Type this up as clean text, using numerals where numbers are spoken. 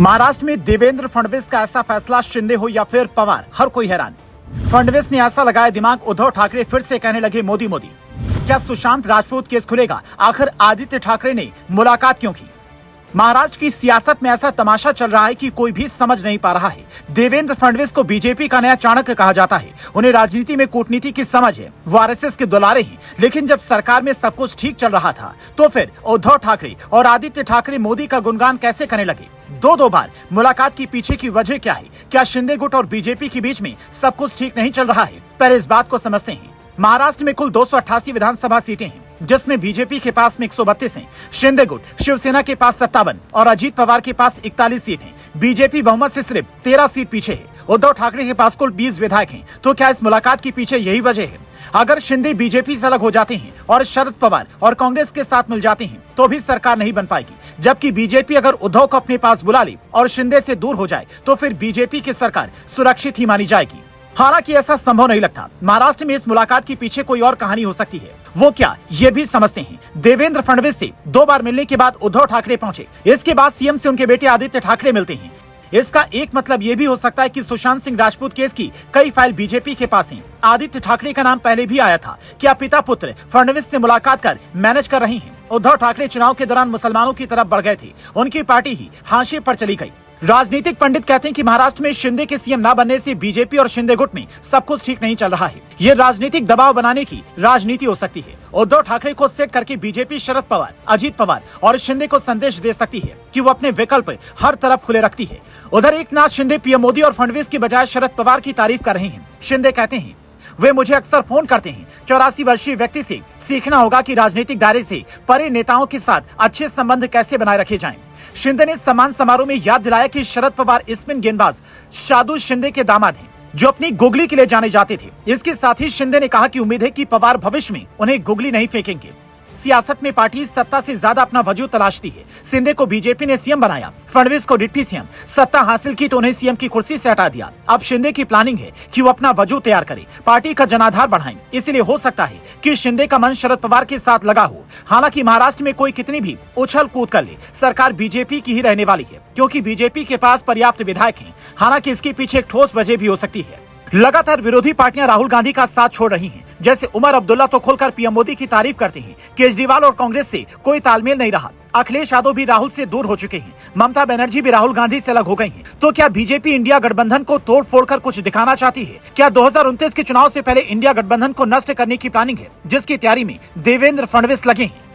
महाराष्ट्र में देवेंद्र फडणवीस का ऐसा फैसला, शिंदे हो या फिर पवार, हर कोई हैरान। फडणवीस ने ऐसा लगाया दिमाग, उद्धव ठाकरे फिर से कहने लगे मोदी मोदी। क्या सुशांत राजपूत केस खुलेगा? आखिर आदित्य ठाकरे ने मुलाकात क्यों की? महाराष्ट्र की सियासत में ऐसा तमाशा चल रहा है कि कोई भी समझ नहीं पा रहा है। देवेंद्र फडणवीस को बीजेपी का नया चाणक्य कहा जाता है। उन्हें राजनीति में कूटनीति की समझ है, वो आरएसएस के दुलारे हैं। लेकिन जब सरकार में सब कुछ ठीक चल रहा था तो फिर उद्धव ठाकरे और आदित्य ठाकरे मोदी का गुणगान कैसे करने लगे? दो बार मुलाकात के पीछे की वजह क्या है? क्या शिंदे गुट और बीजेपी के बीच में सब कुछ ठीक नहीं चल रहा है? पहले इस बात को समझते हैं। महाराष्ट्र में कुल 288 विधानसभा सीटें हैं, जिसमें बीजेपी के पास में 132 हैं, शिंदे गुट शिवसेना के पास 57 और अजीत पवार के पास 41 सीट हैं। बीजेपी बहुमत से सिर्फ 13 सीट पीछे है। उद्धव ठाकरे के पास कुल 20 विधायक हैं। तो क्या इस मुलाकात के पीछे यही वजह है? अगर शिंदे बीजेपी से अलग हो जाते हैं और शरद पवार और कांग्रेस के साथ मिल जाते हैं तो भी सरकार नहीं बन पाएगी। जबकि बीजेपी अगर उद्धव को अपने पास बुला ले और शिंदे से दूर हो जाए तो फिर बीजेपी की सरकार सुरक्षित ही मानी जाएगी। हालांकि ऐसा संभव नहीं लगता। महाराष्ट्र में इस मुलाकात के पीछे कोई और कहानी हो सकती है। वो क्या, ये भी समझते हैं। देवेंद्र फडणवीस से 2 बार मिलने के बाद उद्धव ठाकरे पहुंचे। इसके बाद सीएम से उनके बेटे आदित्य ठाकरे मिलते हैं। इसका एक मतलब ये भी हो सकता है कि सुशांत सिंह राजपूत केस की कई फाइल बीजेपी के पास हैं। आदित्य ठाकरे का नाम पहले भी आया था। क्या पिता पुत्र फडणवीस से मुलाकात कर मैनेज कर रहे हैं? उद्धव ठाकरे चुनाव के दौरान मुसलमानों की तरफ बढ़ गए थे। उनकी पार्टी ही हाशिए पर चली गई। राजनीतिक पंडित कहते हैं कि महाराष्ट्र में शिंदे के सीएम न बनने से बीजेपी और शिंदे गुट में सब कुछ ठीक नहीं चल रहा है। ये राजनीतिक दबाव बनाने की राजनीति हो सकती है। उद्धव ठाकरे को सेट करके बीजेपी शरद पवार, अजीत पवार और शिंदे को संदेश दे सकती है कि वो अपने विकल्प हर तरफ खुले रखती है। उधर एकनाथ शिंदे पीएम मोदी और फडणवीस की बजाय शरद पवार की तारीफ कर रहे हैं। शिंदे कहते हैं, वे मुझे अक्सर फोन करते हैं। 84 वर्षीय व्यक्ति से सीखना होगा कि राजनीतिक दायरे से परे नेताओं के साथ अच्छे संबंध कैसे बनाए रखे जाएं। शिंदे ने सम्मान समारोह में याद दिलाया कि शरद पवार स्पिन गेंदबाज शादू शिंदे के दामाद हैं, जो अपनी गुगली के लिए जाने जाते थे। इसके साथ ही शिंदे ने कहा कि उम्मीद है कि पवार भविष्य में उन्हें गुगली नहीं फेंकेंगे। सियासत में पार्टी सत्ता से ज्यादा अपना वजूद तलाशती है। शिंदे को बीजेपी ने सीएम बनाया, फडणवीस को डिप्टी सीएम। सत्ता हासिल की तो उन्हें सीएम की कुर्सी से हटा दिया। अब शिंदे की प्लानिंग है कि वो अपना वजूद तैयार करे, पार्टी का जनाधार बढ़ाएं। इसलिए हो सकता है कि शिंदे का मन शरद पवार के साथ लगा हो। हालांकि महाराष्ट्र में कोई कितनी भी उछल कूद कर ले, सरकार बीजेपी की ही रहने वाली है, क्योंकि बीजेपी के पास पर्याप्त विधायक हैं। हालांकि इसके पीछे एक ठोस वजह भी हो सकती है। लगातार विरोधी पार्टियां राहुल गांधी का साथ छोड़ रही हैं। जैसे उमर अब्दुल्ला तो खुलकर पीएम मोदी की तारीफ करते हैं। केजरीवाल और कांग्रेस से कोई तालमेल नहीं रहा। अखिलेश यादव भी राहुल से दूर हो चुके हैं। ममता बनर्जी भी राहुल गांधी से अलग हो गई हैं। तो क्या बीजेपी इंडिया गठबंधन को तोड़ फोड़ कर कुछ दिखाना चाहती है? क्या 2029 के चुनाव से पहले इंडिया गठबंधन को नष्ट करने की प्लानिंग है, जिसकी तैयारी में देवेंद्र फडणवीस लगे हैं?